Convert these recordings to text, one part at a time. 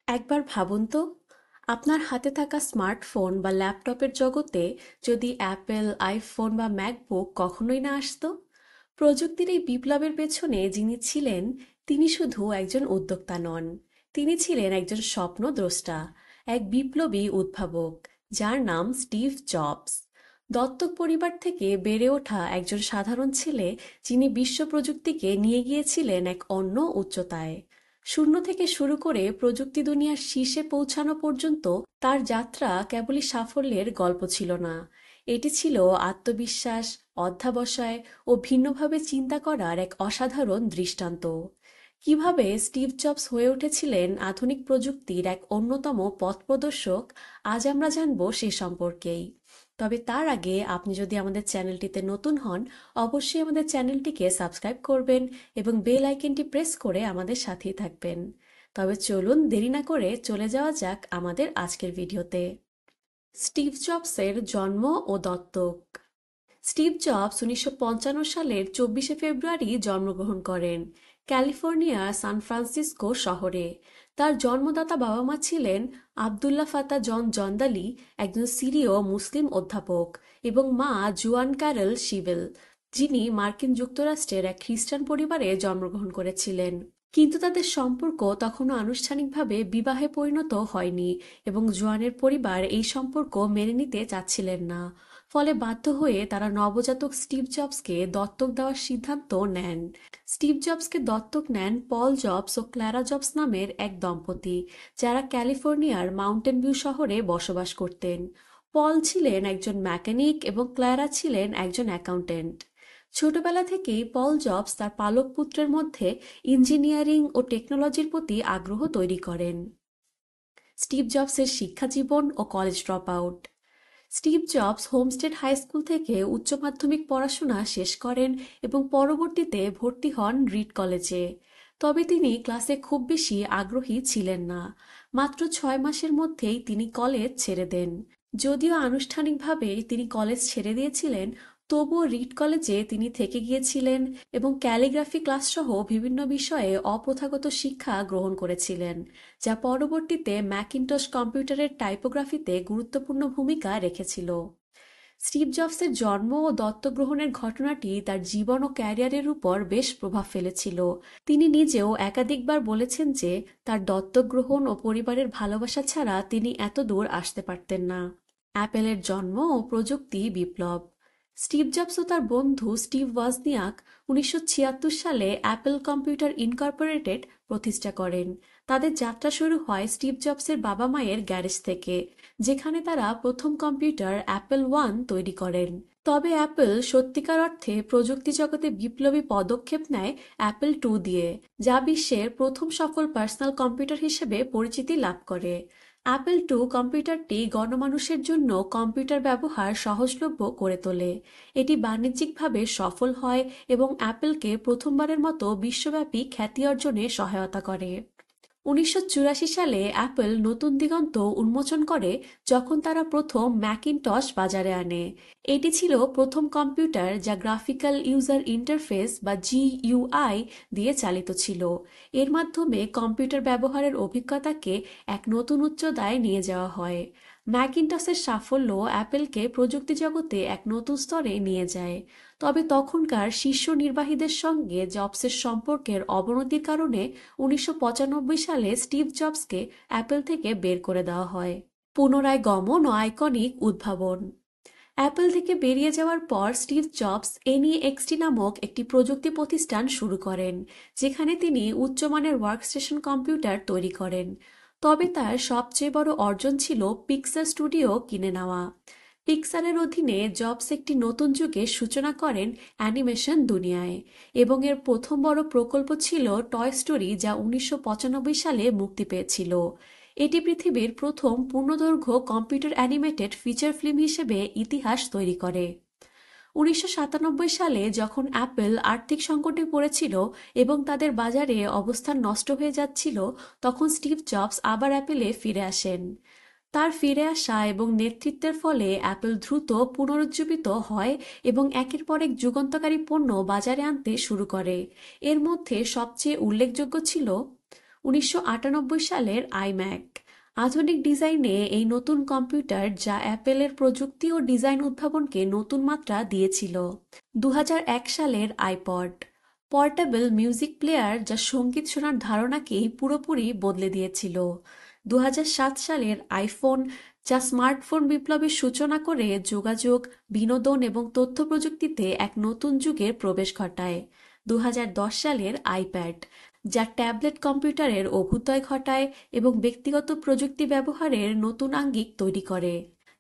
একবার ভাবুন তো, আপনার হাতে থাকা স্মার্টফোন বা ল্যাপটপের জগতে যদি অ্যাপেল, আইফোন বা ম্যাকবুক কখনোই না আসতো। প্রযুক্তির এই বিপ্লবের পেছনে যিনি ছিলেন, তিনি শুধু একজন উদ্যোক্তা নন, তিনি ছিলেন একজন স্বপ্নদ্রষ্টা, এক বিপ্লবী উদ্ভাবক, যার নাম স্টিভ জবস। দত্তক পরিবার থেকে বেড়ে ওঠা একজন সাধারণ ছেলে, যিনি বিশ্ব প্রযুক্তিকে নিয়ে গিয়েছিলেন এক অন্য উচ্চতায়। শূন্য থেকে শুরু করে প্রযুক্তি দুনিয়ার শীর্ষে পৌঁছানো পর্যন্ত তার যাত্রা কেবলই সাফল্যের গল্প ছিল না, এটি ছিল আত্মবিশ্বাস, অধ্যবসায় ও ভিন্নভাবে চিন্তা করার এক অসাধারণ দৃষ্টান্ত। কিভাবে স্টিভ জবস হয়ে উঠেছিলেন আধুনিক প্রযুক্তির এক অন্যতম পথপ্রদর্শক, আজ আমরা জানব সে সম্পর্কেই। তবে তার আগে আপনি যদি আমাদের চ্যানেলটিতে নতুন হন, অবশ্যই আমাদের চ্যানেলটিকে সাবস্ক্রাইব করবেন এবং বেল আইকনটি প্রেস করে আমাদের সাথেই থাকবেন। তবে চলুন দেরি না করে চলে যাওয়া যাক আমাদের আজকের ভিডিওতে। স্টিভ জবসের জন্ম ও দত্তক। স্টিভ জবস 1955 সালের 24শে ফেব্রুয়ারি জন্মগ্রহণ করেন ক্যালিফোর্নিয়ার সান ফ্রান্সিসকো শহরে। তার জন্মদাতা বাবা মা ছিলেন আবদুল্লাহ ফাতা জন জন্দালি, একজন সিরীয় মুসলিম অধ্যাপক, এবং মা জুয়ান ক্যারল শিবেল, যিনি মার্কিন যুক্তরাষ্ট্রের এক খ্রিস্টান পরিবারে জন্মগ্রহণ করেছিলেন। কিন্তু তাদের সম্পর্ক তখনও আনুষ্ঠানিকভাবে বিবাহে পরিণত হয়নি এবং জোয়ানের পরিবার এই সম্পর্ক মেনে নিতে চাচ্ছিলেন না। ফলে বাধ্য হয়ে তারা নবজাতক স্টিভ জবসকে দত্তক দেওয়ার সিদ্ধান্ত নেন। স্টিভ জবসকে দত্তক নেন পল জবস ও ক্ল্যারা জবস নামের এক দম্পতি, যারা ক্যালিফোর্নিয়ার মাউন্টেন ভিউ শহরে বসবাস করতেন। পল ছিলেন একজন মেকানিক এবং ক্ল্যারা ছিলেন একজন অ্যাকাউন্টেন্ট। ছোটবেলা থেকেই পল জবস তার পালক পুত্রের মধ্যে ইঞ্জিনিয়ারিং ও টেকনোলজির প্রতি আগ্রহ তৈরি করেন। স্টিভ জবসের শিক্ষা জীবন ও college dropout. Steve Jobs Homestead high school থেকে উচ্চ মাধ্যমিক পড়াশোনা শেষ করেন এবং পরবর্তীতে ভর্তি হন রিড কলেজে। তবে তিনি ক্লাসে খুব বেশি আগ্রহী ছিলেন না। মাত্র 6 মাসের মধ্যেই তিনি কলেজ ছেড়ে দেন। যদিও আনুষ্ঠানিকভাবে তিনি কলেজ ছেড়ে দিয়েছিলেন, তবুও রিড কলেজে তিনি থেকে গিয়েছিলেন এবং ক্যালিগ্রাফি ক্লাস সহ বিভিন্ন বিষয়ে অপ্রথাগত শিক্ষা গ্রহণ করেছিলেন, যা পরবর্তীতে ম্যাকিনটশ কম্পিউটারের টাইপোগ্রাফিতে গুরুত্বপূর্ণ ভূমিকা রেখেছিল। স্টিভ জবসের জন্ম ও দত্তক গ্রহণের ঘটনাটি তার জীবন ও ক্যারিয়ারের উপর বেশ প্রভাব ফেলেছিল। তিনি নিজেও একাধিকবার বলেছেন যে তার দত্তক গ্রহণ ও পরিবারের ভালোবাসা ছাড়া তিনি এত দূর আসতে পারতেন না। অ্যাপেলের জন্ম ও প্রযুক্তি বিপ্লব। স্টিভ জবস ও তার বন্ধু স্টিভ ওয়াজনিয়াক 1976 সালে অ্যাপল কম্পিউটার ইনকর্পোরেটেড প্রতিষ্ঠা করেন। তাদের যাত্রা শুরু হয় স্টিভ জবসের বাবা মায়ের গ্যারেজ থেকে, যেখানে তারা প্রথম কম্পিউটার অ্যাপল ওয়ান তৈরি করেন। তবে অ্যাপল সত্যিকার অর্থে প্রযুক্তি জগতে বিপ্লবী পদক্ষেপ নেয় অ্যাপল টু দিয়ে, যা বিশ্বের প্রথম সফল পার্সোনাল কম্পিউটার হিসেবে পরিচিতি লাভ করে। অ্যাপল টু কম্পিউটারটি গণমানুষের জন্য কম্পিউটার ব্যবহার সহজলভ্য করে তোলে। এটি বাণিজ্যিকভাবে সফল হয় এবং অ্যাপলকে প্রথমবারের মতো বিশ্বব্যাপী খ্যাতি অর্জনে সহায়তা করে। 1984 সালে অ্যাপল নতুন দিগন্ত উন্মোচন করে যখন তারা প্রথম ম্যাকিনটশ বাজারে আনে। এটি ছিল প্রথম কম্পিউটার যা গ্রাফিক্যাল ইউজার ইন্টারফেস বা জিইউআই দিয়ে চালিত ছিল। এর মাধ্যমে কম্পিউটার ব্যবহারের অভিজ্ঞতাকে এক নতুন উচ্চতায় নিয়ে যাওয়া হয়। ম্যাকিনটসের সাফল্য অ্যাপলকে প্রযুক্তি জগতে এক নতুন স্তরে নিয়ে যায়। তবে তখনকার শীর্ষ নির্বাহীদের সঙ্গে জবসের সম্পর্কের অবনতির কারণে 1995 সালে স্টিভ জবসকে অ্যাপল থেকে বের করে দেওয়া হয়। পুনরায় গমন ও আইকনিক উদ্ভাবন। অ্যাপল থেকে বেরিয়ে যাওয়ার পর স্টিভ জবস এনইএক্সটি নামক একটি প্রযুক্তি প্রতিষ্ঠান শুরু করেন, যেখানে তিনি উচ্চমানের ওয়ার্কস্টেশন কম্পিউটার তৈরি করেন। তবে তার সবচেয়ে বড় অর্জন ছিল পিক্সার স্টুডিও কিনে নেওয়া। পিক্সারের অধীনে জবস একটি নতুন যুগের সূচনা করেন অ্যানিমেশন দুনিয়ায়, এবং এর প্রথম বড় প্রকল্প ছিল টয় স্টোরি, যা 1995 সালে মুক্তি পেয়েছিল। এটি পৃথিবীর প্রথম পূর্ণদৈর্ঘ্য কম্পিউটার অ্যানিমেটেড ফিচার ফিল্ম হিসেবে ইতিহাস তৈরি করে। 1997 সালে যখন অ্যাপল আর্থিক সংকটে পড়েছিল এবং তাদের বাজারে অবস্থান নষ্ট হয়ে যাচ্ছিল, তখন স্টিভ জবস আবার অ্যাপলে ফিরে আসেন। তার ফিরে আসা এবং নেতৃত্বের ফলে অ্যাপল দ্রুত পুনরুজ্জীবিত হয় এবং একের পর এক যুগান্তকারী পণ্য বাজারে আনতে শুরু করে। এর মধ্যে সবচেয়ে উল্লেখযোগ্য ছিল সালের আইম্যাক। আধুনিক ডিজাইনে এই নতুন কম্পিউটার যা অ্যাপেলের প্রযুক্তি ও ডিজাইন উদ্ভাবনকে নতুন মাত্রা দিয়েছিল। 2001 সালের আইপড, পোর্টেবল মিউজিক প্লেয়ার যা সঙ্গীত শোনার ধারণাকেই পুরোপুরি বদলে দিয়েছিল। 2007 সালের আইফোন, যা স্মার্টফোন বিপ্লবের সূচনা করে যোগাযোগ, বিনোদন এবং তথ্য প্রযুক্তিতে এক নতুন যুগের প্রবেশ ঘটায়। 2010 সালের আইপ্যাড, যা ট্যাবলেট কম্পিউটারের অভ্যুদয় ঘটায় এবং ব্যক্তিগত প্রযুক্তি ব্যবহারের নতুন আঙ্গিক তৈরি করে।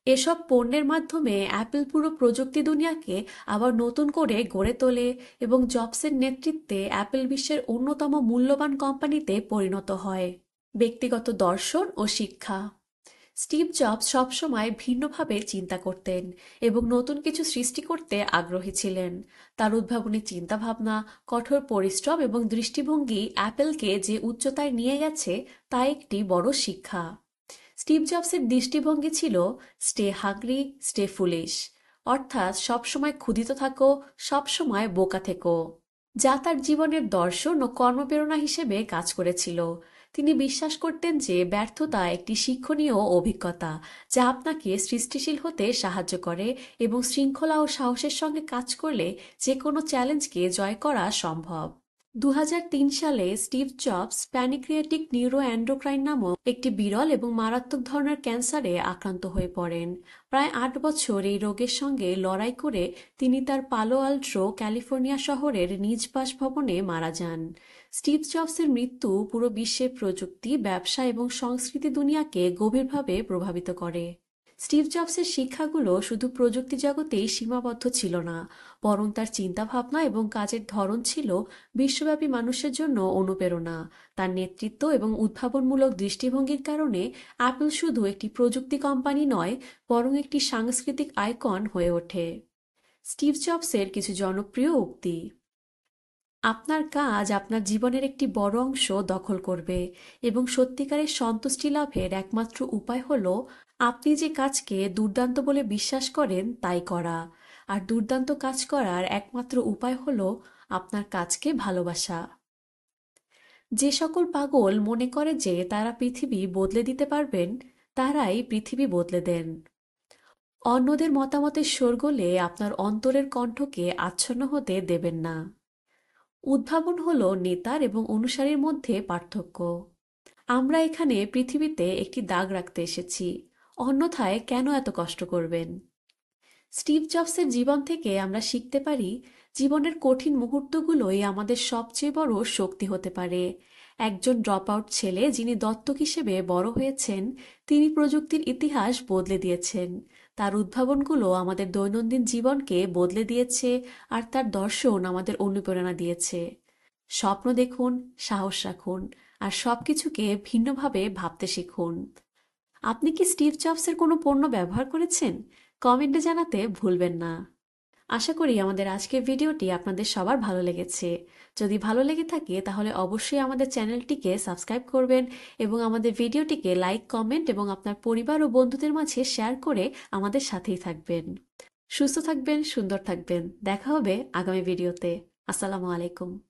এসব পণ্যের মাধ্যমে অ্যাপল পুরো প্রযুক্তি দুনিয়াকে আবার নতুন করে গড়ে তোলে এবং জবসের নেতৃত্বে অ্যাপল বিশ্বের অন্যতম মূল্যবান কোম্পানিতে পরিণত হয়। ব্যক্তিগত দর্শন ও শিক্ষা। স্টিভ জবস সবসময় ভিন্নভাবে চিন্তা করতেন এবং নতুন কিছু সৃষ্টি করতে আগ্রহী ছিলেন। তার উদ্ভাবনী চিন্তাভাবনা, কঠোর পরিশ্রম এবং দৃষ্টিভঙ্গি অ্যাপলকে যে উচ্চতায় নিয়ে গেছে তা একটি বড় শিক্ষা। স্টিভ জবসের দৃষ্টিভঙ্গি ছিল স্টে হাংরি, স্টে ফুলিশ, অর্থাৎ সবসময় ক্ষুধিত থাকো, সবসময় বোকা থেকো, যা তার জীবনের দর্শন ও কর্মপ্রেরণা হিসেবে কাজ করেছিল। তিনি বিশ্বাস করতেন যে ব্যর্থতা একটি শিক্ষণীয় অভিজ্ঞতা যা আপনাকে সৃষ্টিশীল হতে সাহায্য করে এবং শৃঙ্খলা ও সাহসের সঙ্গে কাজ করলে যে কোনো চ্যালেঞ্জকে জয় করা সম্ভব। 2003 সালে স্টিভ জবস প্যানিক্রিয়াটিক নিউরোএন্ডোক্রাইন নামক একটি বিরল এবং মারাত্মক ধরনের ক্যান্সারে আক্রান্ত হয়ে পড়েন। প্রায় 8 বছর এই রোগের সঙ্গে লড়াই করে তিনি তার পালো আল্টো, ক্যালিফোর্নিয়া শহরের নিজ বাসভবনে মারা যান। স্টিভ জবসের মৃত্যু পুরো বিশ্বের প্রযুক্তি, ব্যবসা এবং সংস্কৃতি দুনিয়াকে গভীরভাবে প্রভাবিত করে। স্টিভ জবসের শিক্ষাগুলো শুধু প্রযুক্তি জগতেই সীমাবদ্ধ ছিল না, বরং তার চিন্তাভাবনা এবং কাজের ধরন ছিল বিশ্বব্যাপী মানুষের জন্য অনুপ্রেরণা। তার নেতৃত্ব এবং উদ্ভাবনমূলক দৃষ্টিভঙ্গির কারণে অ্যাপল শুধু একটি প্রযুক্তি কোম্পানি নয়, বরং একটি সাংস্কৃতিক আইকন হয়ে ওঠে। স্টিভ জবসের কিছু জনপ্রিয় উক্তি। আপনার কাজ আপনার জীবনের একটি বড় অংশ দখল করবে এবং সত্যিকারের সন্তুষ্টি লাভের একমাত্র উপায় হল আপনি যে কাজকে দুর্দান্ত বলে বিশ্বাস করেন তাই করা। আর দুর্দান্ত কাজ করার একমাত্র উপায় হল আপনার কাজকে ভালোবাসা। যে সকল পাগল মনে করে যে তারা পৃথিবী বদলে দিতে পারবেন, তারাই পৃথিবী বদলে দেন। অন্যদের মতামতের শোরগোলে আপনার অন্তরের কণ্ঠকে আচ্ছন্ন হতে দেবেন না। উদ্ভাবন হলো নেতার এবং অনুসারীর মধ্যে পার্থক্য। আমরা এখানে পৃথিবীতে একটি দাগ রাখতে এসেছি, অন্যথায় কেন এত কষ্ট করবেন? স্টিভ জবসের জীবন থেকে আমরা শিখতে পারি, জীবনের কঠিন মুহূর্তগুলোই আমাদের সবচেয়ে বড় শক্তি হতে পারে। একজন ড্রপ আউট ছেলে যিনি দত্তক হিসেবে বড় হয়েছেন, তিনি প্রযুক্তির ইতিহাস বদলে দিয়েছেন। তার উদ্ভাবনগুলো আমাদের দৈনন্দিন জীবনকে বদলে দিয়েছে, আর তার দর্শন আমাদের অনুপ্রেরণা দিয়েছে। স্বপ্ন দেখুন, সাহস রাখুন, আর সবকিছুকে ভিন্নভাবে ভাবতে শিখুন। আপনি কি স্টিভ জবসের কোনো পণ্য ব্যবহার করেছেন? কমেন্টে জানাতে ভুলবেন না। আশা করি আমাদের আজকের ভিডিওটি আপনাদের সবার ভালো লেগেছে। যদি ভালো লেগে থাকে তাহলে অবশ্যই আমাদের চ্যানেলটিকে সাবস্ক্রাইব করবেন এবং আমাদের ভিডিওটিকে লাইক, কমেন্ট এবং আপনার পরিবার ও বন্ধুদের মাঝে শেয়ার করে আমাদের সাথেই থাকবেন। সুস্থ থাকবেন, সুন্দর থাকবেন। দেখা হবে আগামী ভিডিওতে। আসসালামু আলাইকুম।